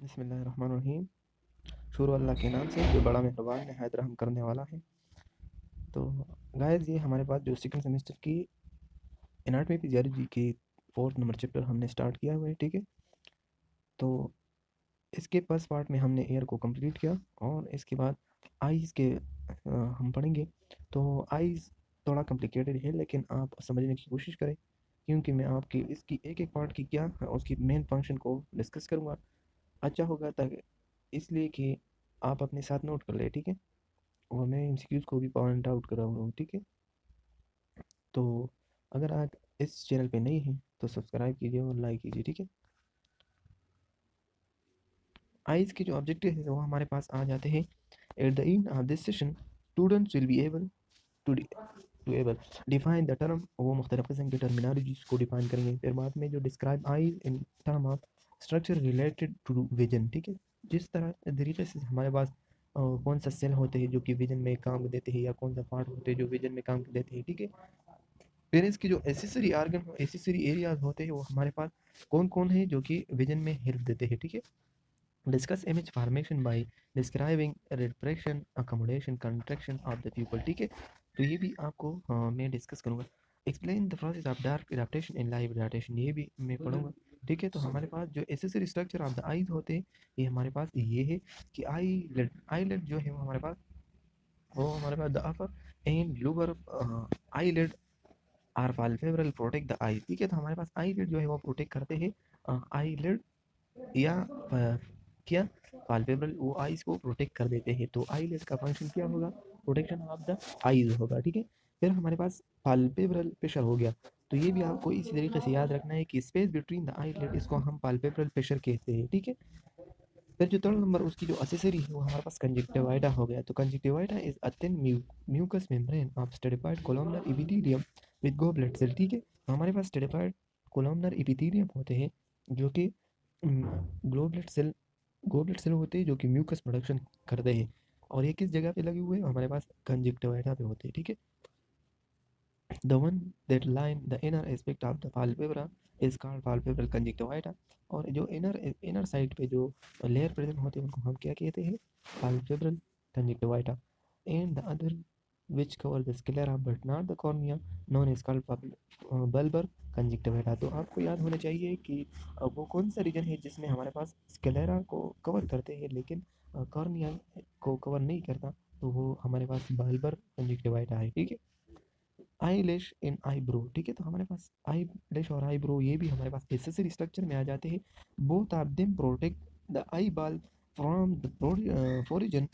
बिस्मिल्लाहिर्रहमानिर्रहीम। शुरू अल्लाह के नाम से जो बड़ा मेहरबान नहायत रहम करने वाला है। तो गाइस, ये हमारे पास जो सेकंड सेमेस्टर की एनाटॉमी फिजियोलॉजी की 4th नंबर चैप्टर हमने स्टार्ट किया हुआ है। ठीक है, तो इसके फर्स्ट पार्ट में हमने एयर को कंप्लीट किया और इसके बाद आइज़ के हम पढ़ेंगे। तो आइज़ थोड़ा कॉम्प्लिकेटेड है, लेकिन आप समझने की कोशिश करें, क्योंकि मैं आपकी इसकी एक एक पार्ट की क्या उसकी मेन फंक्शन को डिस्कस करूँगा। अच्छा होगा ताकि इसलिए कि आप अपने साथ नोट कर ले। ठीक है, और मैं एमसीक्यूज़ को भी पॉइंट आउट कर रहा हूँ। ठीक है, तो अगर आप इस चैनल पे नए हैं तो सब्सक्राइब कीजिए और लाइक कीजिए। ठीक है, आइज़ के जो ऑब्जेक्टिव है वो हमारे पास आ जाते हैं। At the end of this session students will be able to able define the term. वो मुख्तलिफ किस्म की टर्मिनोलॉजीज को डिफाइन करेंगे। फिर बाद में जो describe eyes in term of structure related to vision. ठीक है, जिस तरह तरीके से हमारे पास कौन सा सेल होते हैं जो कि विजन में काम देते हैं, या कौन सा पार्ट होते हैं जो विजन में काम देते हैं। ठीक है, फिर इसके जो एसेसरी आर्गन एसेसरी एरियाज होते हैं वो हमारे पास कौन कौन है जो कि विजन में हेल्प देते हैं। ठीक है, discuss image formation by describing refraction accommodation contraction of the people. ठीक है, तो ये भी आपको मैं डिस्कस करूँगा। Explain the process of dark adaptation in live adaptation, ये भी मैं पढ़ूंगा। ठीक है, तो हमारे पास जो accessory structure of the eyes होते हैं ये हमारे पास ये है कि आई लेड जो है वो हमारे पास the upper and lower eyelid are palpebral protect the eye. ठीक है, तो हमारे पास आई लेड जो है वो प्रोटेक्ट करते हैं आई लेड या क्या पाल्पेब्रल वो आईज को प्रोटेक्ट कर देते हैं। तो आई लेड का फंक्शन क्या होगा? प्रोटेक्शन ऑफ द आईज होगा। ठीक है, फिर हमारे पास पाल्पेब्रल प्रेशर हो गया। तो ये भी आपको इसी तरीके से याद रखना है कि space between the eyelid इसको हम पाल्पेब्रल प्रेशर कहते हैं। ठीक है, फिर जो थर्ड नंबर उसकी जो एसेसरी है वो हमारे पास कंजक्टिवाइटा हो गया। तो conjunctiva is a thin mucous membrane of stratified columnar epithelium with goblet cell. ठीक है, तो हमारे पास स्टेरिफाइड कोलमनर एपिथेलियम होते हैं जो कि ग्लोबलेट सेल गॉबलेट सेल होते हैं जो कि म्यूकस प्रोडक्शन करते हैं। और ये किस जगह पे लगे हुए हैं? हमारे पास कंजक्टिवाइटा पे होते हैं। ठीक है, the one that line the inner aspect of the palpebra is called palpebral conjunctiva। और जो इनर साइड पे जो लेयर प्रेजेंट होते हैं उनको हम क्या कहते हैं? palpebral conjunctiva। and the other which cover the sclera but not the cornea known is called bulbar conjunctiva। तो आपको याद होना चाहिए कि वो कौन सा रीजन है जिसमें हमारे पास स्क्लेरा को कवर करते हैं लेकिन कॉर्निया को कवर नहीं करता। तो वो हमारे पास बल्बर कंजुक्टिवा है। ठीक है, आई लैश इन आईब्रो। ठीक है, तो हमारे पास आई लैश और आईब्रो ये भी हमारे पास एसेसरी स्ट्रक्चर में आ जाते हैं। Both of them protect the eye ball from the foreign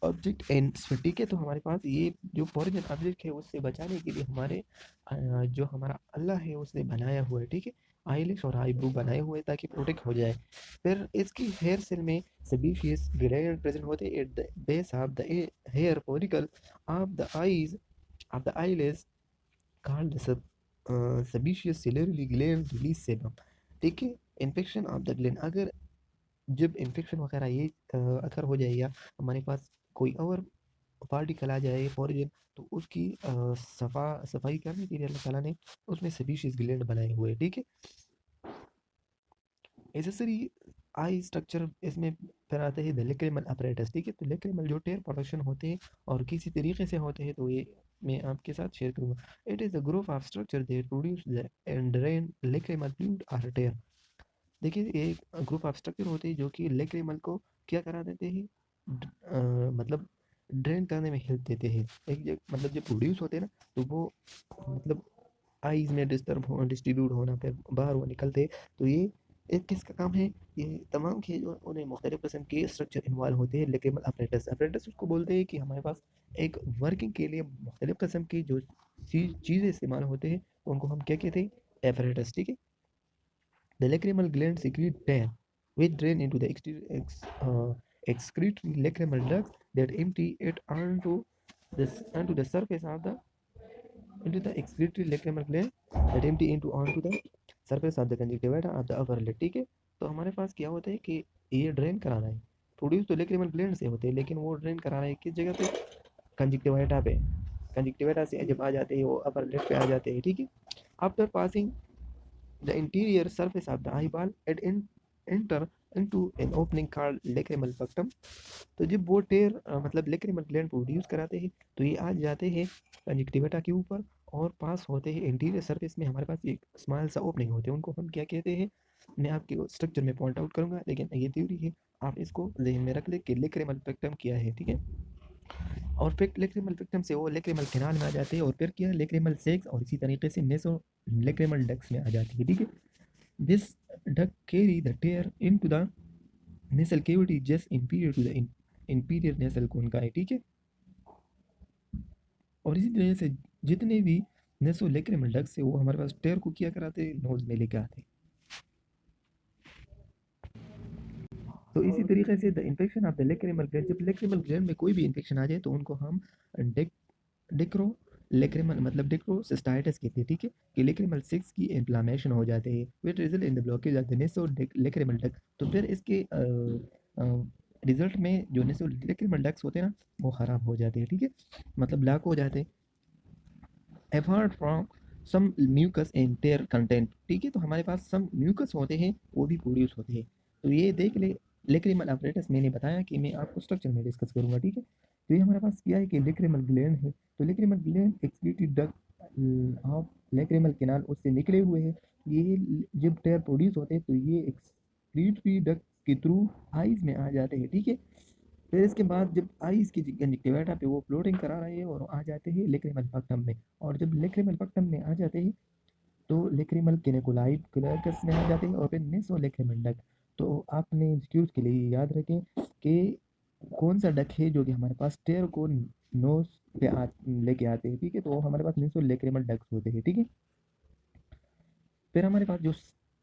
object and sphere. ठीक है, तो हमारे पास ये जो फोरिजन ऑब्जेक्ट है उससे बचाने के लिए हमारे जो हमारा अल्लाह है उसने बनाया हुआ है। ठीक है, आईलिश और आईब्रो बनाए हुए हैं ताकि प्रोटेक्ट हो जाए। फिर इसकी हेयर सेल में सबीशियस ग्लैंड प्रेजेंट होते हैं at the base of the hair follicle of the eyes of the eyelids called the sebaceous ciliary gland release sebum। ठीक है, इन्फेक्शन ऑफ द ग्लैंड अगर जब इन्फेक्शन वगैरह ये अगर हो जाए या हमारे पास कोई और पार्टिकल आ जाए फॉरिन, तो उसकी सफाई करने के लिए अल्लाह ताला ने उसमें सेबेशियस ग्लैंड बनाए हुए हैं। ठीक है, एसेसरी आई स्ट्रक्चर इसमें फिर आते हैं द लेक्रिमल अपरेटस। ठीक है, तो लेक्रिमल जो टेयर प्रोडक्शन होते हैं और किसी तरीके से होते हैं तो ये मैं आपके साथ शेयर करूंगा। It is the group of structure they produce the end drain lacrimal fluid और टेयर। देखिए, ये एक ग्रुप ऑफ स्ट्रक्चर होते हैं जो कि लेक्रिमल को क्या करा देते हैं? मतलब ड्रेन करने में हेल्प देते हैं। एक मतलब जब प्रोड्यूस होते हैं ना तो वो मतलब आईज में डिस्ट्रीब्यूट होना फिर बाहर वो निकलते। तो ये एक किसका काम है? ये तमाम के जो उन्हें मुख्तलिफ किस्म के स्ट्रक्चर इन्वॉल्व होते हैं। लेकिन अप्रेंटिस अप्रेंटिस उसको बोलते हैं कि हमारे पास एक वर्किंग के लिए मुख्तलिफ किस्म की जो चीज़ें इस्तेमाल होते हैं उनको हम क्या कहते हैं? एपरेटस। ठीक है, the lacrimal gland secrete tear which drain into the excretory lacrimal ducts that empty it onto the surface of the into the excretory lacrimal gland that empty into onto the surface of the conjunctiva of the upper lid। ठीक है, तो हमारे पास क्या होता है कि ये ड्रेन कराना है। प्रोड्यूस तो लेक्रिमल ग्लैंड से होते हैं लेकिन वो ड्रेन कराना है किस जगह पे? कंजक्टिवा पे। कंजक्टिवा से जब आ जाते हैं वो अपर लिड पे आ जाते हैं। ठीक है, after passing the interior surface of the eyeball it enter into an opening called lacrimal punctum। तो जब वो टेर मतलब लेक्रिमल ग्लैंड प्रोड्यूस कराते हैं तो ये आ जाते हैं कंजक्टिविटा के ऊपर और पास होते हैं इंटीरियर सरफेस में। हमारे पास एक स्मॉल सा ओपनिंग होते हैं, उनको हम क्या कहते हैं, मैं आपके स्ट्रक्चर में पॉइंट आउट करूंगा, लेकिन ये थ्योरी है, आप इसको जहन में रख ले कि लेक्रिमल पेक्टम क्या है, ठीक है। और फिर लेक्रिमल पेक्टम से वो लेक्रिमल कैनाल में आ जाते हैं और फिर क्या लेक्रिमल सेक्स और इसी तरीके से नेसो लेक्रिमल डक्स में आ जाती है, ठीक है। This duct carry the tear into the nasal cavity just inferior to the inferior nasal concha है, ठीक है। और इसी तरह से जितने भी नेसोलेक्रिमल डक्ट्स है वो हमारे पास टेयर को किया कराते हैं, नोज में लेके आते हैं। तो इसी तरीके से the infection of the lacrimal gland, जब लेक्रिमल ग्लैंड में कोई भी इन्फेक्शन आ जाए तो उनको हम डिक्रो लेक्रिमल मतलब डिक्रोसिस्टाइटिस कहते हैं, ठीक है। कि लेक्रिमल सिक्स की इन्फ्लामेशन हो जाते हैं which result in the blockage of the NESO lacrimal duct. तो फिर इसके रिजल्ट में जो नेसो लेक्रिमल डक्ट्स होते हैं ना वो ख़राब हो जाते हैं, ठीक है, मतलब ब्लॉक हो जाते हैं। Apart from some mucus and tear content, ठीक है। तो हमारे पास सम म्यूकस होते हैं वो भी प्रोड्यूस होते हैं। तो ये देख ले लेक्रिमल apparatus, मैंने बताया कि मैं आपको स्ट्रक्चर में डिस्कस करूंगा, ठीक है। तो ये हमारे पास क्या है कि लेक्रिमल ग्लैंड है, तो lacrimal gland excreted duct of lacrimal canal उससे निकले हुए हैं। ये जब टेयर प्रोड्यूस होते हैं तो ये एक्सक्रीटरी डक्ट के थ्रू आइज में आ जाते हैं, ठीक है। फिर इसके बाद जब आइस की कंजक्टिविटा पे वो फ्लोटिंग करा रहे हैं और आ जाते हैं लेक्रिमल पक्टम में। और जब लेक्रिमल पक्टम में आ जाते हैं तो लेक्रिमल किनेकुलाइड क्लर्कस में आ जाते हैं और फिर नेसो लेक्रिमल डक। तो आपने इंस्टीट्यूट के लिए याद रखें कि कौन सा डक है जो कि हमारे पास टेयर को नोज पे लेके आते हैं, ठीक है। तो वो हमारे पास नेसो लेक्रिमल डक्स होते हैं, ठीक है। फिर हमारे पास जो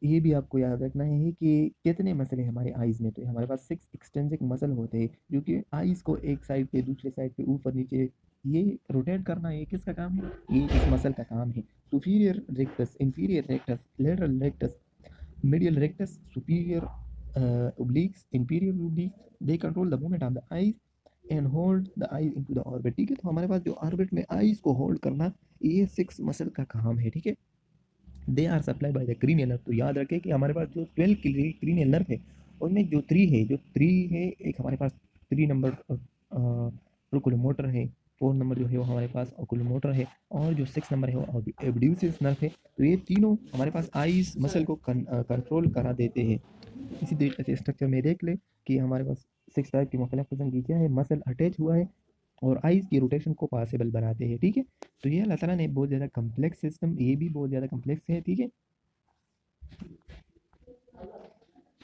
ये भी आपको याद रखना है कि कितने मसल हैं हमारे आईज में, तो हमारे पास 6 एक्सटेंसिक मसल होते हैं जो कि आईज को एक साइड पे दूसरे साइड पे ऊपर नीचे ये रोटेट करना, ये किसका काम है, ये इस मसल का काम है। Superior rectus, inferior rectus, lateral rectus, medial rectus, superior obliques, inferior obliques, they control the movement of the eyes and hold the eyes into the orbit, ठीक है। तो हमारे पास जो ऑर्बिट में आईज को होल्ड करना ये 6 मसल का काम है, ठीक है। They are supply by the cranial nerve. तो याद रखें कि हमारे पास जो 12 क्रीनियल नर्व है उनमें जो 3 है, जो 3 है, एक हमारे पास 3 नंबर ओकुलोमोटर है, 4 नंबर जो है वो हमारे पास ओकुलोमोटर है, और जो 6 नंबर है वो एब्ड्यूसिस नर्व है। तो ये तीनों हमारे पास आईज मसल को कंट्रोल करा देते हैं। इसी तरीके से स्ट्रक्चर में देख ले कि हमारे पास 6 टाइप की मुख्तलिफ किस्म की क्या है मसल अटैच हुआ है और आइज़ की रोटेशन को पॉसिबल बनाते हैं, ठीक है। तो ये अल्लाह ताला ने बहुत ज़्यादा कम्प्लेक्स सिस्टम, ये भी बहुत ज़्यादा कम्प्लेक्स है, ठीक है।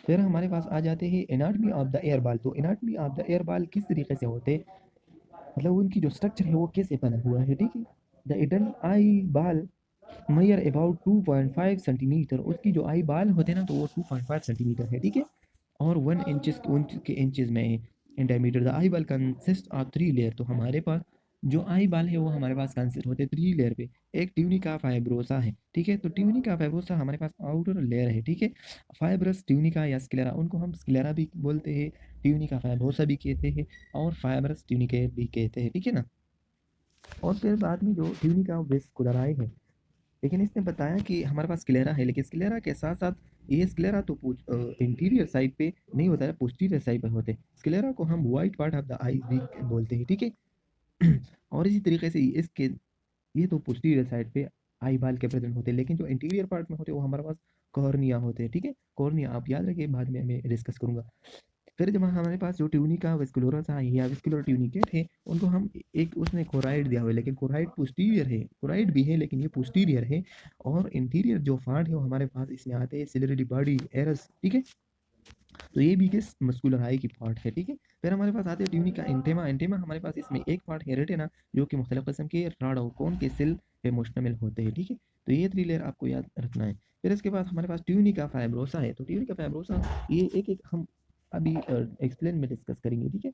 फिर हमारे पास आ जाते हैं एनाटमी ऑफ द एयर बाल। तो एनाटमी ऑफ द एयर बाल किस तरीके से होते हैं, मतलब उनकी जो स्ट्रक्चर है वो कैसे बना हुआ है, ठीक है। द एडल्ट आई बाल मेजर अबाउट 2.5 सेंटीमीटर, उसकी जो आई बाल होते हैं ना तो वो 2.5 सेंटीमीटर है, ठीक है। और 1 इंचेस के इंचेस में है इन डायमीटर। द आई बाल कंसिस्ट ऑफ 3 लेयर। तो हमारे पास जो आई बाल है वो हमारे पास कंसिस्ट होते हैं 3 लेयर पे। एक ट्यूनिका फाइब्रोसा है, ठीक है। तो ट्यूनिका फाइब्रोसा हमारे पास आउटर लेयर है, ठीक है। फाइब्रस ट्यूनिका या स्क्लेरा, उनको हम स्क्लेरा भी बोलते हैं, ट्यूनिका फाइब्रोसा भी कहते हैं और फाइब्रस ट्यूनिकेट भी कहते हैं, ठीक है ना। और फिर बाद में जो ट्यूनिका वेस्कुलराई है, लेकिन इसने बताया कि हमारे पास स्क्लेरा है, लेकिन स्क्लेरा के साथ साथ ये स्क्लेरा तो इंटीरियर साइड पे नहीं होता है, पोस्टीरियर साइड पे होते हैं। स्क्लेरा को हम वाइट पार्ट ऑफ द आई भी बोलते हैं, ठीक है। और इसी तरीके से इसके ये तो पोस्टीरियर साइड पे आई बाल के प्रेजेंट होते हैं, लेकिन जो इंटीरियर पार्ट में होते हैं वो हमारे पास कॉर्निया होते हैं, ठीक है। कॉर्निया आप याद रखिए, बाद में मैं डिस्कस करूंगा। फिर जब हमारे पास जो ट्यूनिका वेस्कुलोसा है या वेस्कुलर ट्यूनिकेट है, उनको हम एक उसने कोराइड दिया हुआ है, लेकिन कोराइड पोस्टीरियर है, कोराइड भी है लेकिन ये पोस्टीरियर है। और इंटीरियर जो पार्ट है वो हमारे पास इसमें आते हैं सिलरी बॉडी एरस, ठीक है। तो ये भी किस मस्कुलर हाई की पार्ट है, ठीक है। फिर हमारे पास आते हैं ट्यूनिका एंटेमा। एंटेमा हमारे पास इसमें एक पार्ट है रेटिना जो कि मुख्तलिफ किस्म के रॉड और कोन के सेल पे मुश्तमिल होते हैं, ठीक है। तो ये 3 लेयर आपको याद रखना है। फिर इसके बाद हमारे पास ट्यूनिका फाइब्रोसा है। तो ट्यूनिका फाइब्रोसा ये एक एक हम अभी एक्सप्लेन में डिस्कस करेंगे, ठीक है।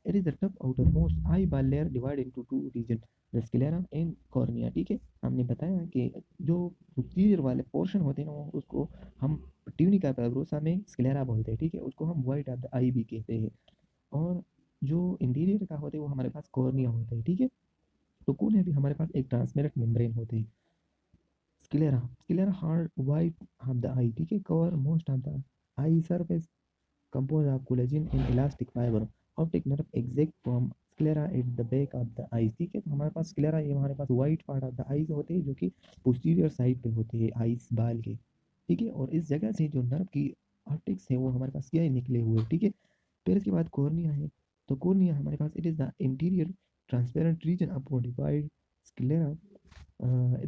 It is the tough outermost eyeball layer divide into 2 region, the sclera and cornea, ठीक है। हमने बताया कि जो पोस्टीरियर वाले पोर्शन होते हैं ना उसको हम ट्यूनिका पैब्रोसा में स्क्लेरा बोलते हैं, ठीक है। उसको हम वाइट ऑफ द आई भी कहते हैं। और जो इंटीरियर का होते हैं वो हमारे पास कॉर्निया होते हैं, ठीक है। तो कौन है भी हमारे पास एक ट्रांसपेरेंट मेम्ब्रेन होते हैं। Sclera, sclera hard white of the eye, ठीक है, cover most of the eye surface composed of collagen and elastic fiber. Optic nerve exit from sclera at the back of the eyes. ठीक है, तो हमारे पास sclera ये हमारे पास white part of the eyes होते हैं जो कि posterior side पे होते हैं eyes बाल के, ठीक है। और इस जगह से जो नर्व की ऑप्टिक्स है वो हमारे पास क्या है, निकले हुए, ठीक है। फिर इसके बाद कॉर्निया है, तो कॉर्निया हमारे पास it is the interior transparent region of modified sclera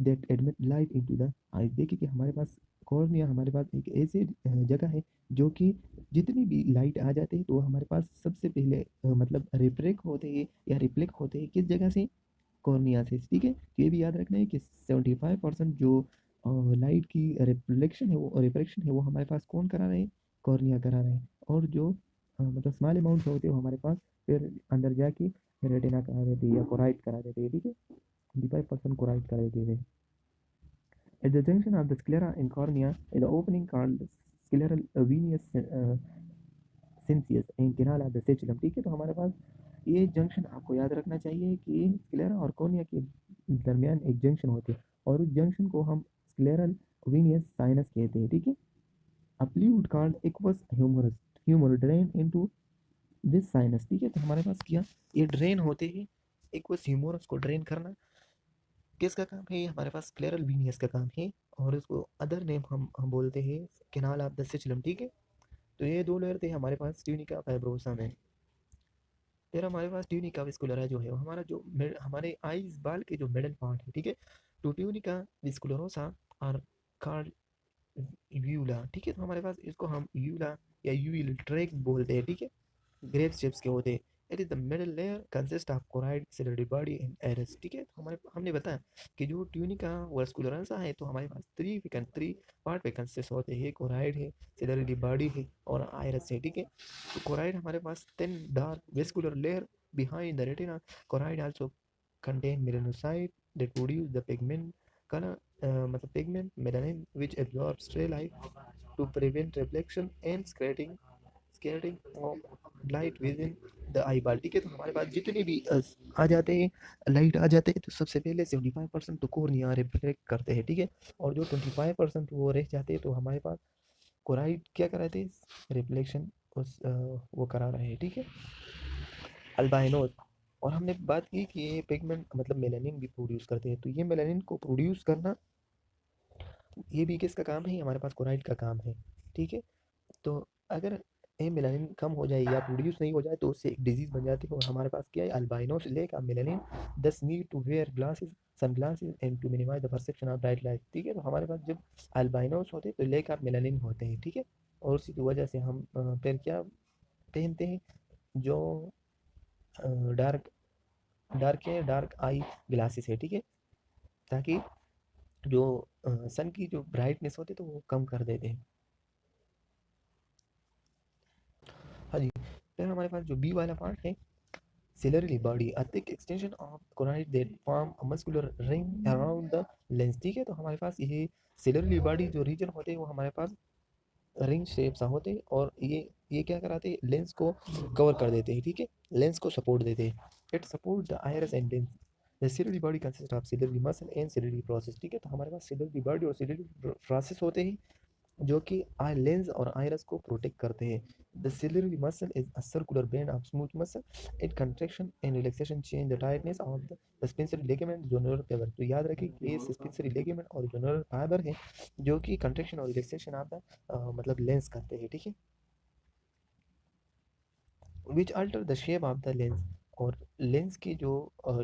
that admit light into the eyes. देखिए कि हमारे पास कॉर्निया हमारे पास एक ऐसी जगह है जो कि जितनी भी लाइट आ जाती है तो वो हमारे पास सबसे पहले मतलब रिफ्लेक्ट होते हैं या रिफ्लेक्ट होते हैं किस जगह से, कॉर्निया से, ठीक है। तो ये भी याद रखना है कि 75% जो लाइट की रिफ्लेक्शन है वो हमारे पास कौन करा रहे हैं, कॉर्निया करा रहे हैं। और जो मतलब स्मॉल अमाउंट होते हैं वो हमारे पास फिर अंदर जाके रेटिना करा देते हैं या कोराइट करा देते हैं, ठीक है। 25% कोराइट करा देते हैं। At the junction of the sclera and cornea, in the opening called scleral venous sinus and canal of the sacrum, ठीक है। तो हमारे पास ये जंक्शन आपको याद रखना चाहिए कि स्क्लेरा और कॉर्निया के दरमियान एक जंक्शन होती है और उस जंक्शन को हम स्क्लेरल वीनियस साइनस कहते हैं, ठीक है। A fluid called aqueous humor drain into this sinus, ठीक है। तो हमारे पास क्या ये ड्रेन होते हैं, aqueous humorous को ड्रेन करना किसका काम है, हमारे पास स्क्लेरल वीनियस का काम है। और उसको अदर नेम हम बोलते हैं कैनाल ऑफ द सिचुलम, ठीक है। तो ये दो लेयर थे हमारे पास ट्यूनिका फाइब्रोसा में। फिर हमारे पास ट्यूनिका विस्कुलरा जो है वो हमारा जो हमारे आईज बाल के जो मिडल पार्ट है, ठीक है। तो ट्यूनिका विस्कुलरोसा और कार्ड यूला, ठीक है। तो हमारे पास इसको हम यूला या यूल ट्रैक बोलते हैं, ठीक है। ग्रेप शेप्स के होते हैं। It is the middle layer consist of choroid ciliary body and Eris, ठीक है। तो हमारे हमने बताया कि जो ट्यूनिका वर्सकुलरसा है तो हमारे पास थ्री पार्ट पे कंसिस्ट होते हैं, कोराइड है, सिलियरी बॉडी है और आयरस है, ठीक है। तो कोराइड हमारे पास thin dark vascular layer behind the retina. Choroid also contain melanocyte that produce the pigment color मतलब pigment melanin which absorbs stray light to prevent reflection and scattering of light with in the eyeball, ठीक है। तो हमारे पास जितने भी आ जाते हैं light आ जाते हैं तो सबसे पहले 75% तो कोर्निया रिफ्लेक्ट करते हैं, ठीक है। और जो 25% वो रह जाते हैं तो हमारे पास कोराइट क्या कराते हैं, रिफ्लेक्शन उस वो करा रहे हैं, ठीक है। अल्बाइनोज, और हमने बात की कि ये पिगमेंट मतलब मेलानिन भी प्रोड्यूस करते हैं। तो ये मेलानिन को प्रोड्यूस करना ये भी किसका काम है, हमारे पास कोराइट का काम है, ठीक है। तो अगर ए मेलानिन कम हो जाए या प्रोड्यूस नहीं हो जाए तो उससे एक डिजीज बन जाती है और हमारे पास क्या है, albinos lack of melanin thus need to wear glasses sunglasses and to minimize the perception of bright light, ठीक है। तो हमारे पास जब अल्बाइनोस होते हैं तो लेक ऑफ मेलानिन होते हैं, ठीक है। और उसी की वजह से हम फिर क्या पहनते हैं, जो डार्क डार्क आई ग्लासेस है, ठीक है। ताकि जो सन की जो ब्राइटनेस होती है तो वो कम कर देते हैं। हाँ जी। फिर हमारे पास जो बी वाला पार्ट है, ciliary body, a thick extension of choroid that form a muscular ring around the lens, ठीक है। तो हमारे पास ये ciliary body जो रीजन होते हैं वो हमारे पास रिंग शेप सा होते हैं और ये क्या कराते हैं, लेंस को कवर कर देते हैं, ठीक है। लेंस को सपोर्ट देते हैं। It support the iris and lens. The ciliary body consists of ciliary muscle and ciliary process, ठीक है। तो हमारे पास ciliary body और ciliary process होते हैं जो कि आई लेंस और आइरस को प्रोटेक्ट करते हैं। The ciliary muscle is a circular band of smooth muscle. It contraction and relaxation change the tightness of the suspensory ligament zonular fiber. तो याद रखिए कि ये सस्पेंसरी लिगामेंट और जोनरल फाइबर है जो कि कंट्रैक्शन और रिलैक्सेशन ऑफ द मतलब लेंस करते हैं, ठीक है। Which alter the shape of the lens, और लेंस की जो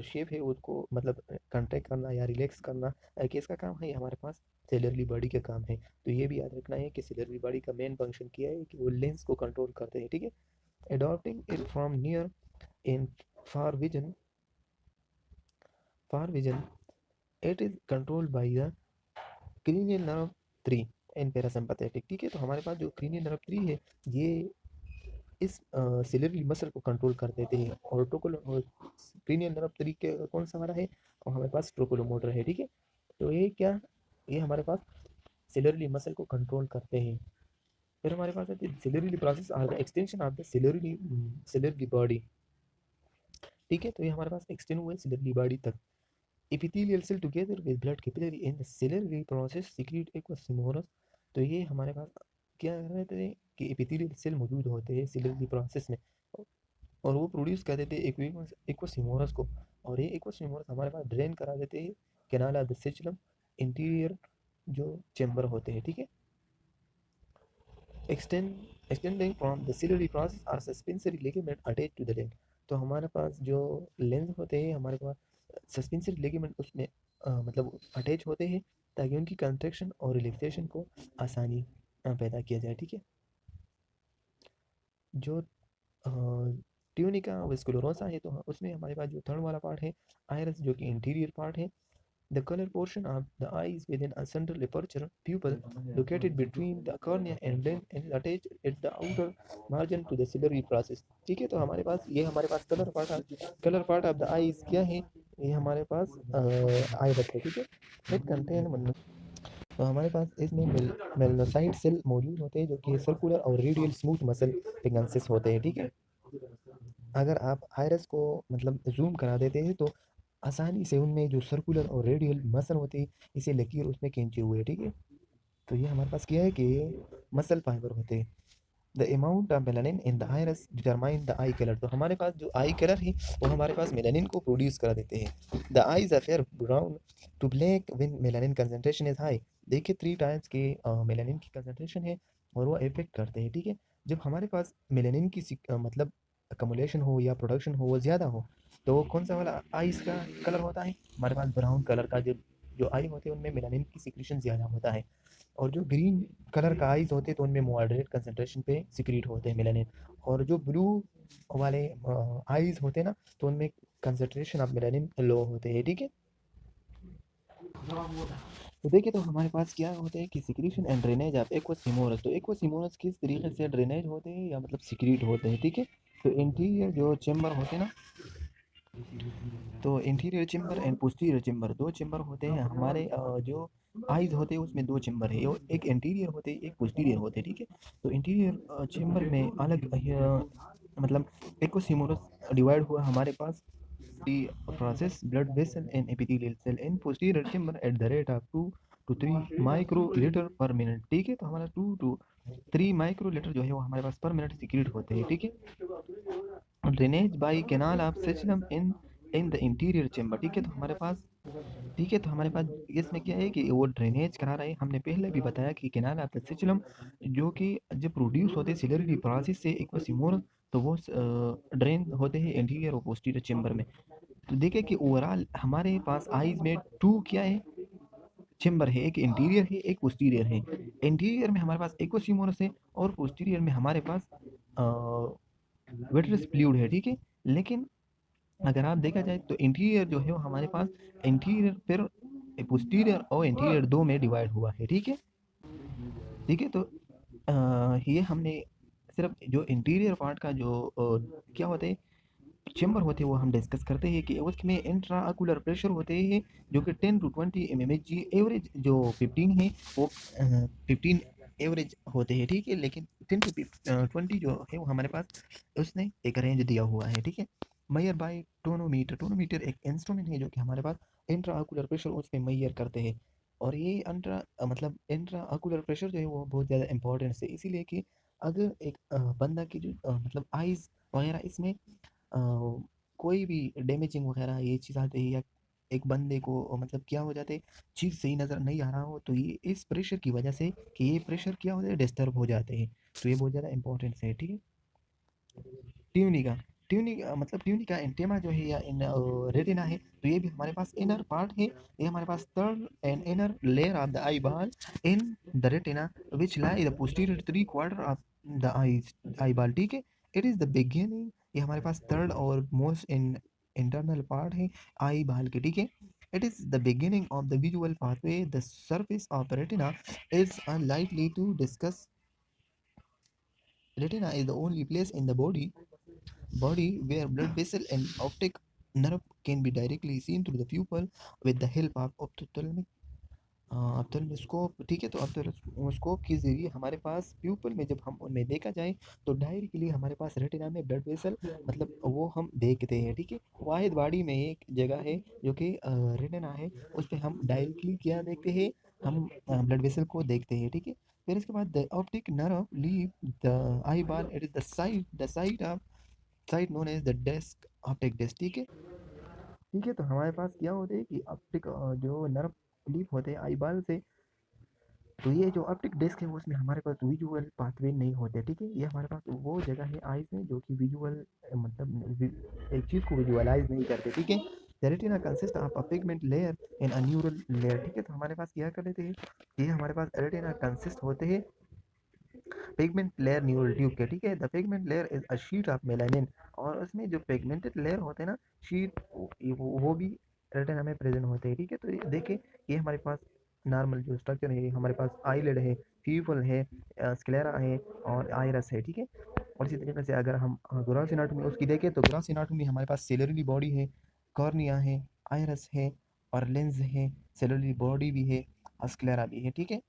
शेप है उसको मतलब कंट्रैक्ट करना या रिलैक्स करना किसका काम है, हमारे पास सेलरली बॉडी का काम है। तो ये भी याद रखना है कि सेलरली बॉडी का मेन फंक्शन क्या है कि वो लेंस को कंट्रोल करते हैं, ठीक है। Adopting it from near in far vision far vision it is controlled by the cranial nerve 3 and parasympathetic, ठीक है। तो हमारे पास जो क्रीनियल नर्व 3 है ये इस सिलियरी मसल को कंट्रोल कर देते हैं। और क्रीनियल नर्व तरीके कौन सा हमारा है, और हमारे पास ट्रोकोलोमोटर है, ठीक है। तो ये क्या, ये हमारे पास सिलियरी मसल को कंट्रोल करते हैं। फिर हमारे पास है ciliary process are the extension of the ciliary body, ठीक है। तो ये हमारे पास एक्सटेंड हुए सिलियरी बॉडी तक। epithelial cell together with blood capillary in the ciliary process secrete aqueous humorous। तो ये हमारे पास क्या कर रहे थे कि एपिथेलियल सेल मौजूद होते हैं सिलरी प्रोसेस में, और वो प्रोड्यूस कर देते हैं एक्वस ह्यूमरस को, और ये एक्वस ह्यूमरस हमारे पास ड्रेन करा देते हैं canal of the Schlemm anterior जो चेम्बर होते हैं, ठीक है। Extending from the ciliary process are suspensory ligament attach to the lens. तो हमारे पास जो लेंस होते हैं हमारे पास सस्पेंसरी लिगामेंट उसमें मतलब अटैच होते हैं ताकि उनकी कंट्रैक्शन और रिलैक्सेशन को आसानी पैदा किया जाए, ठीक है। जो ट्यूनिका वेस्कुलरोसा है तो उसमें हमारे पास जो थर्ड वाला पार्ट है आयरस जो कि इंटीरियर पार्ट है। The color portion of the eye is within a central aperture pupil located between the cornea and lens and is attached at the outer margin to the ciliary process। ठीक है, तो हमारे पास ये हमारे पास colour part of the eyes क्या है, ये हमारे पास आई बचते, ठीक है। इट कंटेन, तो हमारे पास इसमें मेलनोसाइट सेल मौजूद होते हैं जो कि सर्कुलर और रेडियल स्मूथ मसल पिगमेंट्स होते हैं, ठीक है। अगर आप आयरस को मतलब जूम करा देते हैं तो आसानी से उनमें जो सर्कुलर और रेडियल मसल होते हैं इसे लकीर उसमें खींचे हुए, ठीक है। तो ये हमारे पास क्या है कि मसल फाइबर होते हैं। The amount of melanin in the iris determine the eye colour. तो हमारे पास जो आई कलर है वो हमारे पास मेलानिन को प्रोड्यूस करा देते हैं। The eyes are fair brown to black when melanin concentration is high. देखिए 3 टाइम्स के मेलानिन की कंसंट्रेशन है और वो इफेक्ट करते हैं, ठीक है। जब हमारे पास मेलानिन की मतलब अकमुलेशन हो या प्रोडक्शन हो वो ज़्यादा हो तो कौन सा वाला आईज का कलर होता है हमारे पास ब्राउन कलर का। जो जो आई होते हैं उनमें मेलानिन की सिक्रीशन ज़्यादा होता है, और जो ग्रीन कलर का आइज होते हैं तो उनमें मॉडरेट कंसंट्रेशन पे सिक्रीट होते हैं मेलानिन, और जो ब्लू वाले आइज होते हैं ना तो उनमें कंसंट्रेशन ऑफ मेलानिन लो होते हैं, ठीक है। तो देखिए तो हमारे पास क्या होते हैं कि secretion and drainage of aqueous humour. तो एक्वस ह्यूमरस किस तरीके से ड्रेनेज होते हैं या मतलब सिक्रीट होते हैं, ठीक है। तो इंटीरियर जो चेम्बर होते हैं ना, तो interior chamber and posterior chamber दो चेम्बर होते हैं हमारे जो आइज होते हैं उसमें दो चेम्बर है, एक इंटीरियर होते हैं एक पोस्टीरियर होते हैं, ठीक है। तो इंटीरियर चेम्बर में अलग मतलब एक्वस डिवाइड हुआ हमारे पास process blood vessel and epithelial cell in posterior chamber at the rate of 2 to 3 microlitre per minute, ठीक है। तो हमारा 2 to 3 माइक्रोलीटर जो है वो हमारे पास पर मिनट सिक्रीट होते हैं, ठीक है। Drainage by canal of Schlemm in the interior chamber, ठीक है। तो हमारे पास ठीक है, तो हमारे पास इसमें क्या है कि वो ड्रेनेज करा रहे हैं। हमने पहले भी बताया कि कैनाल ऑफ द सेचुलम जो कि जब प्रोड्यूस होते हैं सिलरी प्रोसेस से एक्वस ह्यूमरस तो वो ड्रेन होते हैं इंटीरियर और पोस्टीरियर चेम्बर में। तो देखिए कि ओवरऑल हमारे पास आईज में टू क्या है चेम्बर है, एक इंटीरियर है एक पोस्टीरियर है। इंटीरियर में हमारे पास एक्वस ह्यूमरस है और पोस्टीरियर में हमारे पास विट्रस फ्लूइड है, ठीक है। लेकिन अगर आप देखा जाए तो इंटीरियर जो है वो हमारे पास इंटीरियर फिर पोस्टीरियर और इंटीरियर दो में डिवाइड हुआ है, ठीक है। ठीक है, तो ये हमने सिर्फ जो इंटीरियर पार्ट का जो क्या होते हैं चेम्बर होते हैं वो हम डिस्कस करते हैं कि उसमें इंट्रा आकुलर प्रेशर होते हैं जो कि 10 to 20 mmHg एवरेज जो 15 है वो 15 एवरेज होते हैं, ठीक है। लेकिन 10 to 20 जो है वो हमारे पास उसने एक रेंज दिया हुआ है, ठीक है। Maihar bye tonometer. टोनोमीटर एक इंस्ट्रूमेंट है जो कि हमारे पास इंट्रा आकुलर प्रेशर उसमें मैयर करते हैं, और ये मतलब इंट्रा आकुलर प्रेशर जो है वो बहुत ज़्यादा इंपॉर्टेंट है, इसीलिए कि अगर एक बंदा की जो मतलब आइज़ वगैरह इसमें कोई भी डैमेजिंग वगैरह ये चीज़ आते हैं या एक बंदे को मतलब क्या हो जाते चीज़ सही नज़र नहीं आ रहा हो तो ये इस प्रेशर की वजह से कि ये प्रेशर क्या होता है डिस्टर्ब हो जाते हैं, तो ये बहुत ज़्यादा इंपॉर्टेंट है, ठीक है। ट्यूनिका ट्यूनिका मतलब ट्यूनिका एंटेमा जो है या इन रेटिना है तो ये भी हमारे पास इनर पार्ट है। ये हमारे पास third and inner layer of the eyeball in the retina which lie the posterior 3/4 of the eyeball, ठीक है। इट इज़ द बिगिनिंग, ये हमारे पास थर्ड और मोस्ट इन इंटरनल पार्ट है आई बॉल के, ठीक है। It is the beginning of the visual pathway the surface of the retina is unlikely to discuss। Retina is the only place in the body where blood vessel and optic nerve can be directly seen through the pupil with the help of ophthalmoscope, ठीक है। तो ophthalmoscope के ज़रिए हमारे पास pupal में जब हम उनमें देखा जाए तो डायरेक्टली हमारे पास रेटिना में ब्लड वेसल मतलब वो हम देखते हैं, ठीक है। वाहिद बॉडी में एक जगह है जो कि रेटिना है, उस पर हम डायरेक्टली क्या देखते हैं हम ब्लड वेसल को देखते हैं, ठीक है। फिर इसके बाद the optic nerve leave the eyeball, it is the side of side known as the desk optic disc, ठीक है। ठीक है, तो हमारे पास क्या होते हैं कि ऑप्टिक जो नर्व लीव होते हैं आई बाल से, तो ये जो ऑप्टिक डिस्क है वो उसमें हमारे पास विजुअल पाथवे नहीं होते, ठीक है। ये हमारे पास वो जगह है आईज में जो कि विजुअल मतलब एक चीज़ को विजुअलाइज नहीं करते, ठीक है। The retina consist of a pigment layer and a neural layer, ठीक है। तो हमारे पास क्या कर लेते हैं, ये हमारे पास रेटिना कंसिस्ट होते हैं पिगमेंट लेयर न्यूरल ट्यूब के, ठीक है। The pigment layer is a sheet of melanin, और उसमें जो पिगमेंटेड लेयर होते हैं ना, शीट, वो भी रेटिना में प्रेजेंट होते हैं, ठीक है। तो ये देखिए, ये हमारे पास नॉर्मल जो स्ट्रक्चर है, हमारे पास आईलिड है, प्यूपल है, स्क्लेरा है और आइरस है, ठीक है। और इसी तरीके से अगर हम ग्रॉस एनाटॉमी उसकी देखें, तो ग्रॉस एनाटॉमी हमारे पास सेलुलरी बॉडी है, कॉर्निया है, आइरस है और लेंस है, सेलुलरी बॉडी भी है और स्क्लेरा भी है, ठीक है।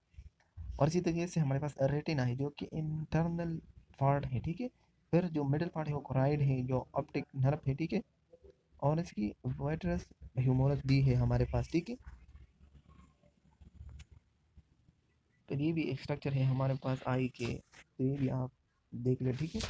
और इसी तरीके से हमारे पास रेटिना है जो कि इंटरनल पार्ट है, ठीक है। फिर जो मिडिल पार्ट है वो कोराइड है जो ऑप्टिक नर्व है, ठीक है। और इसकी वाइट्रस ह्यूमरस भी है हमारे पास, ठीक है। तो ये भी एक स्ट्रक्चर है हमारे पास आई के, तो ये भी आप देख ले, ठीक है।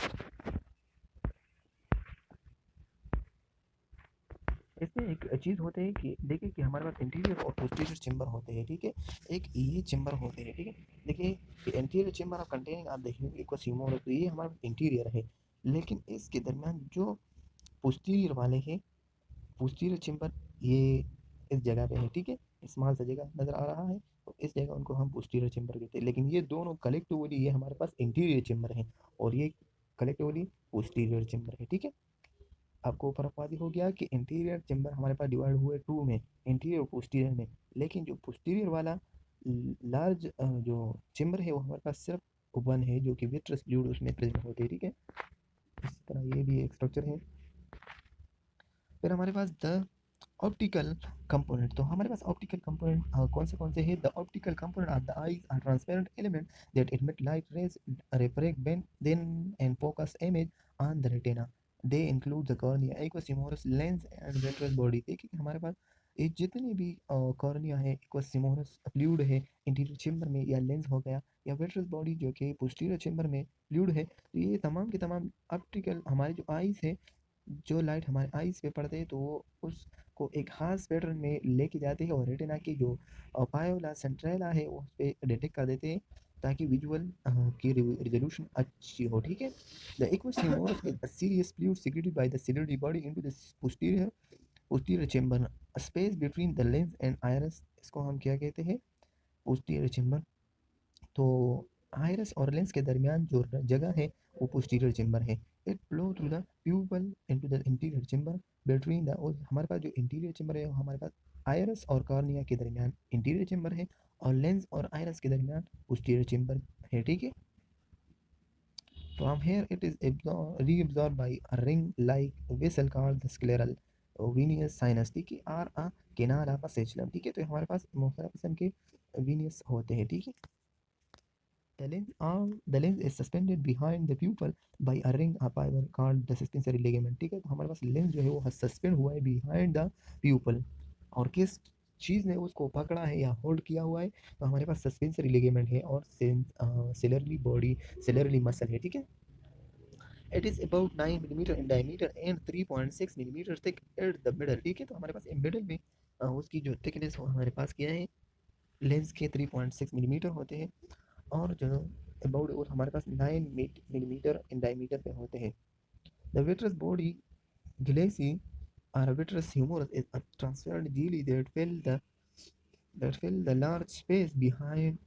इसमें एक चीज़ होते हैं कि देखिए कि हमारे पास इंटीरियर और पोस्टीरियर चेम्बर होते हैं, ठीक है। एक ये चेम्बर होते हैं, ठीक है। देखिए कि इंटीरियर चेम्बर ऑफ कंटेनिंग आप देखेंगे एक ह्यूमरस, तो ये हमारा इंटीरियर है। लेकिन इसके दरमियान जो पोस्टीरियर वाले हैं, पोस्टीरियर चेम्बर, ये इस जगह पे है, ठीक है। स्मॉल सा जगह नजर आ रहा है, तो इस जगह उनको हम पोस्टीरियर चेम्बर कहते हैं। लेकिन ये दोनों कलेक्टिवली ये हमारे पास इंटीरियर चेम्बर है, और ये कलेक्टिवली पोस्टीरियर चेम्बर है, ठीक है। आपको फर्कवादी हो गया कि इंटीरियर चेम्बर हमारे पास डिवाइड हुए टू में, इंटीरियर और पोस्टीरियर में। लेकिन जो पोस्टीरियर वाला लार्ज जो चेम्बर है वो हमारे पास सिर्फ वन है, जो कि विट्रस फ्लूइड उसमें प्रेजेंट होते हैं, ठीक है। इसी तरह ये भी एक स्ट्रक्चर है। फिर हमारे पास द ऑप्टिकल कंपोनेंट, तो हमारे पास ऑप्टिकल कंपोनेंट कौन से हैं। The optical component of the eyes are transparent element that emit light rays, refract then and focus image on the retina. They include the cornea, aqueous humorous lens and vitreous body। देखिए कि हमारे पास ये जितनी भी cornea है, aqueous सिमोरस fluid है interior chamber में, या लेंस हो गया, या विट्रस बॉडी जो कि पोस्टीरियर चेम्बर में फ्लूइड है, तो ये तमाम के तमाम ऑप्टिकल हमारे जो आईज है, जो लाइट हमारे आईज पे पड़ते हैं तो वो उसको एक खास पैटर्न में लेके जाते हैं, और रेटिना की जो पायोला सेंट्रेला है वो उस पे डिटेक्ट कर देते हैं, ताकि विजुअल की रिजोल्यूशन अच्छी हो, ठीक है। The aqueous humour is a serous fluid secreted by the ciliary body into the posterior chamber, a space between the lens and iris, इसको हम क्या कहते हैं, posterior chamber। तो आइरस और लेंस के दरमियान जो जगह है वो पोस्टीरियर चेम्बर है। It flow through the pupal into the interior chamber between the, हमारे पास जो इंटीरियर चेम्बर है वो हमारे पास आइरस और कॉर्निया के दरमियान इंटीरियर चेम्बर है, और लेंस और आइरस के दरमियान पोस्टीरियर चेम्बर है, ठीक है। From here it is reabsorbed by a ring-like vessel called the scleral venous sinus, ठीक है, और a canal of a sacrum, ठीक है। तो हमारे पास मुख्तलिफ किस्म के venous होते हैं, ठीक है। The lens is suspended behind the pupil by a ring of fiber called the suspensory ligament, ठीक है। तो हमारे पास लेंस जो है वो सस्पेंड हुआ है बिहाइंड द प्यूपल, और किस चीज़ ने उसको पकड़ा है या होल्ड किया हुआ है, तो हमारे पास सस्पेंसरी लिगामेंट है और सेलरली बॉडी, सेलरली मसल है, ठीक है। It is about 9 millimetre in diameter and 3.6 millimetre thick at the middle, ठीक है। तो हमारे पास मिडल में उसकी जो थिकनेस वो हमारे पास क्या है, लेंस के 3.6 मिलीमीटर होते हैं, और जो अबाउट और हमारे पास 9 मिलीमीटर इन डायमीटर पे होते हैं। द विट्रस बॉडी गिलेसी और vitreous humour is a transparent jelly that fill the large space behind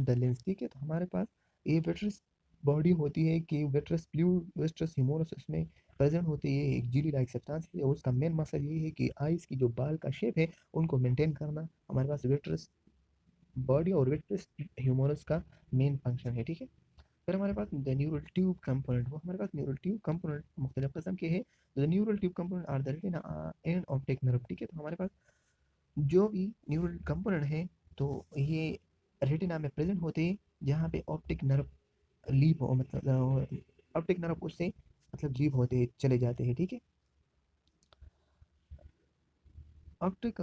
the lens, ठीक है। तो हमारे पास ये विट्रस बॉडी होती है कि विट्रस फ्लूइड, विट्रस ह्यूमरस उसमें प्रेजेंट होती है, एक जेली लाइक सब्सटेंस है। उसका मेन मकसद ये है कि आइस की जो बाल का शेप है उनको मेंटेन करना हमारे पास विट्रस बॉडी और विट्रस ह्यूमरस का मेन फंक्शन है, ठीक है। फिर हमारे पास द न्यूरल ट्यूब कंपोनेंट, वो हमारे पास न्यूरल ट्यूब कंपोनेंट मुख्तलिफ किस्म के हैं। The neural tube component are the retina and optic nerve, ठीक है। तो हमारे पास जो भी न्यूरल कंपोनेंट है, तो ये रेटिना में प्रेजेंट होते हैं, जहाँ पे ऑप्टिक नर्व लीव हो, मतलब ऑप्टिक नर्व उससे मतलब लीव होते चले जाते हैं, ठीक है। Optic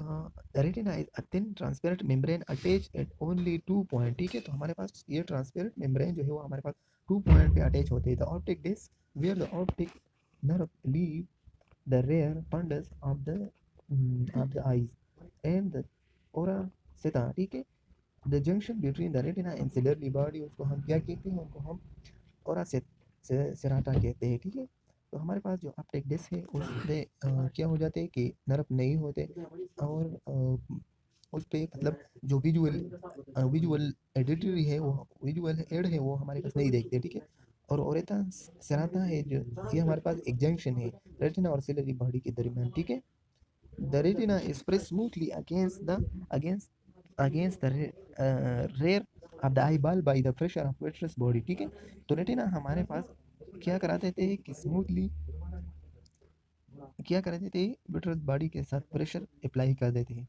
retina is a thin transparent membrane attach eight only 2 point. ठीक है, तो हमारे पास ये ट्रांसपेरेंट मेम्ब्रेन जो है वो हमारे पास 2 पॉइंट पे अटैच होते हैं। The optic disc where the optic nerve leave the rare fundus of the eyes and the ora seta। ठीक है, the junction between the retina and ciliary body, उसको हम क्या कहते हैं, उनको हम ओरा सेराटा कहते हैं। ठीक है, तो हमारे पास जो ऑप्टिक डिस्क है उसमें क्या हो जाते हैं कि नर्व नहीं होते, और उस पे मतलब जो विजुअल एडिटरी है, वो विजुअल एड है वो हमारे पास नहीं देखते। ठीक है, और ओरेता सेराटा है जो, ये हमारे पास एक जंक्शन है रेटिना और सिलरी बॉडी के दरमियान। ठीक है, the retina is pressed smoothly against against the rear of the eyeball by the pressure of vitreous body। ठीक है, तो रेटिना हमारे पास क्या करा देते हैं कि स्मूथली क्या करा देते हैं, विट्रस बॉडी के साथ प्रेशर अप्लाई कर देते हैं।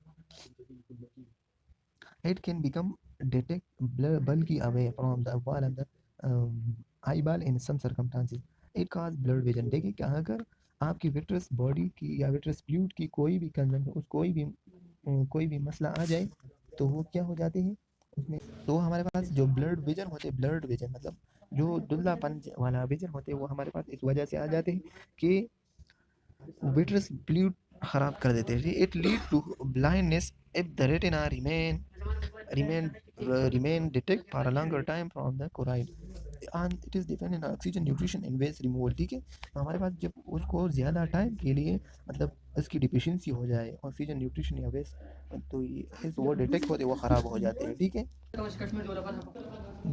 It can become detect bulky away from the wall of the eyeball in some circumstances. It cause blurred vision। देखिए कि अगर आपकी विट्रस बॉडी की या विट्रस फ्लूइड की कोई भी कंजन उस कोई भी मसला आ जाए, तो वो क्या हो जाते हैं उसमें, तो हमारे पास जो ब्लड विजन होते हैं, ब्लड विजन मतलब जो धुंधलापन वाला विजन होते हैं, वो हमारे पास इस वजह से आ जाते हैं कि विट्रस फ्लूइड खराब कर देते हैं। It lead to blindness if the retina remain remain detect for a longer time from the choroid and it is dependent on oxygen nutrition and waste removal। ठीक है, तो हमारे पास जब उसको ज़्यादा टाइम के लिए मतलब इसकी डिफिशियंसी हो जाए ऑक्सीजन न्यूट्रिशन या वेस्ट, तो ये वो डिटेक्ट होते वो ख़राब हो जाते हैं। ठीक है,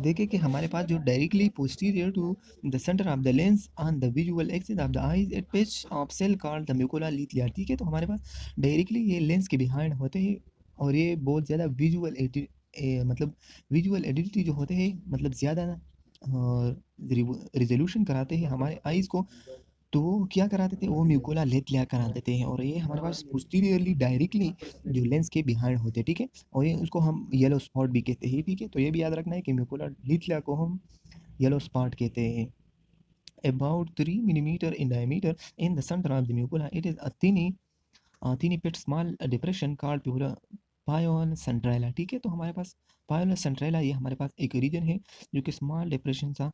देखिए कि हमारे पास जो directly posterior to the centre of the lens on the visual axis of the eyes at pitch of cell called the macula lutea. ठीक है, तो हमारे पास डायरेक्टली ये लेंस के बिहाइंड होते हैं, और ये बहुत ज़्यादा मतलब विजुअल एडिलिटी जो होते हैं मतलब ज़्यादा रिजोल्यूशन कराते हैं हमारे आईज़ को, तो वो क्या कराते थे, वो म्यूकोला लेथलिया करा देते हैं, और ये हमारे पास पोस्टीरियरली डायरेक्टली जो लेंस के बिहाइंड होते हैं। ठीक है, और ये उसको हम येलो स्पॉट भी कहते हैं। ठीक है, तो ये भी याद रखना है कि म्यूकोला लेथलिया को हम येलो स्पॉट कहते हैं। About 3 millimeter in diameter in the center of the mucosa, it is a tiny pit small depression called पायोन सेंट्रेला। ठीक है, तो हमारे पास पायोन सेंट्रेला ये हमारे पास एक रीजन है जो कि स्मॉल डिप्रेशन सा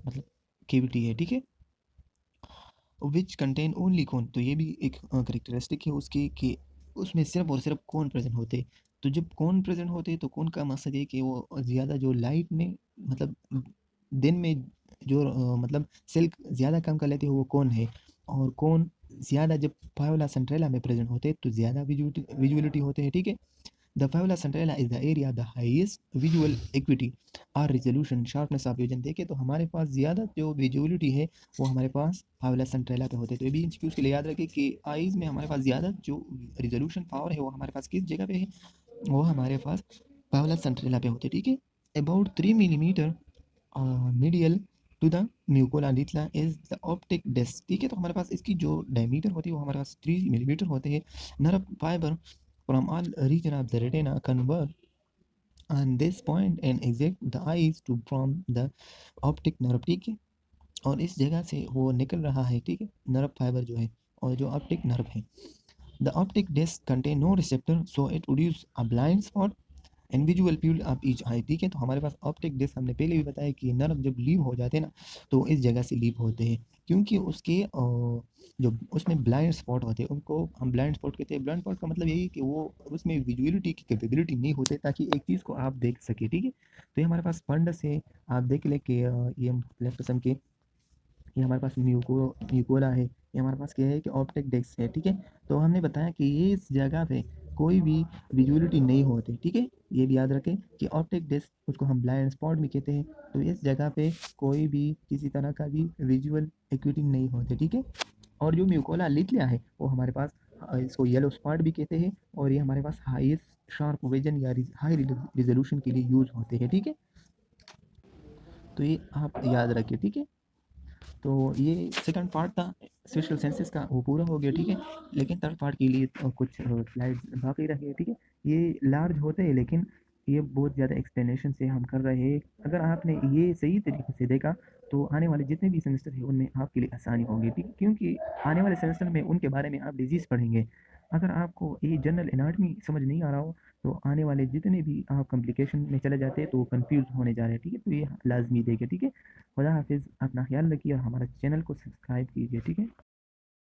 मतलब केविटी है। ठीक है, विच कंटेन ओनली कोन, तो ये भी एक करेक्टरिस्टिक है उसकी कि उसमें सिर्फ और सिर्फ कोन प्रेजेंट होते। तो जब कोन प्रेजेंट होते तो कोन का मकसद है कि वो ज़्यादा जो लाइट में मतलब दिन में जो मतलब सेल ज़्यादा काम कर लेते हैं वो कोन है, और कोन ज़्यादा जब पायोला सेंट्रेला में प्रेजेंट होते तो ज़्यादा विजुअलिटी होते हैं। ठीक है, the fovea centralis is the area the highest visual acuity और रिजोल्यूशन शार्पनेस ऑफ विजन। देखे तो हमारे पास ज़्यादा जो विजुअलिटी है वो हमारे पास पायोला सेंट्रेला पे होते हैं। तो ये भी इंस्टीट्यूट के लिए याद रखें कि आईज में हमारे पास ज़्यादा जो रिजोल्यूशन पावर है वो हमारे पास किस जगह पे है, वो हमारे पास पायोला सेंट्रेला पे होते हैं। ठीक है, about 3 millimetre medial to the macula lutea is the optic disc. ठीक है, तो हमारे पास इसकी जो डायमीटर होती है वो हमारे पास 3 मिलीमीटर होते हैं। Nerve fibre from all region of the retina convert on this point and exit the eyes to from the optic nerve। ठीक है, और इस जगह से वो निकल रहा है। ठीक है, नर्व फाइबर जो है और जो ऑप्टिक नर्व है, the optic disc contain no receptor so it produce a blind spot and visual field of each eye. ठीक है, तो हमारे पास ऑप्टिक डिस्क हमने पहले भी बताया कि नर्व जब लीव हो जाते हैं ना, तो इस जगह से लीव होते हैं क्योंकि उसके जो उसमें ब्लाइंड स्पॉट होते हैं उनको हम ब्लाइंड स्पॉट कहते हैं। ब्लाइंड स्पॉट का मतलब यही है कि वो उसमें विजुअलिटी की कैपेबिलिटी नहीं होती ताकि एक चीज़ को आप देख सके। ठीक है, तो ये हमारे पास फंडस है, आप देख ले कि ये लेफ्ट किस्म के, ये हमारे पास म्यूकोला है, ये हमारे पास क्या है कि ऑप्टिक डिस्क है। ठीक है, तो हमने बताया कि ये इस जगह पे कोई भी विजुअलिटी नहीं होती। ठीक है, ये भी याद रखें कि ऑप्टिक डिस्क उसको हम ब्लाइंड स्पॉट भी कहते हैं, तो इस जगह पे कोई भी किसी तरह का भी विजुअल एक्यूटी नहीं होते। ठीक है, और जो म्यूकोला लिथलिया है वो हमारे पास इसको येलो स्पॉट भी कहते हैं, और ये हमारे पास हाईएस्ट शार्प विजन या हाई रिजोल्यूशन के लिए यूज होते हैं। ठीक है, तो ये आप याद रखिए। ठीक है, तो ये सेकंड पार्ट था स्पेशल सेंसेस का, वो पूरा हो गया। ठीक है, लेकिन थर्ड पार्ट के लिए कुछ स्लाइड बाकी रह गए। ठीक है, ये लार्ज होते हैं लेकिन ये बहुत ज़्यादा एक्सप्लेनेशन से हम कर रहे हैं। अगर आपने ये सही तरीके से देखा तो आने वाले जितने भी सेमेस्टर है उनमें आपके लिए आसानी होगी। ठीक, क्योंकि आने वाले सेमेस्टर में उनके बारे में आप डिजीज़ पढ़ेंगे, अगर आपको ये जनरल एनाटमी समझ नहीं आ रहा हो तो आने वाले जितने भी आप कॉम्प्लिकेशन में चले जाते हैं तो वो कंफ्यूज होने जा रहे हैं, ठीक है, तो ये लाजमी देखिए, ठीक है। खुदा हाफिज़, अपना ख्याल रखिए और हमारा चैनल को सब्सक्राइब कीजिए, ठीक है।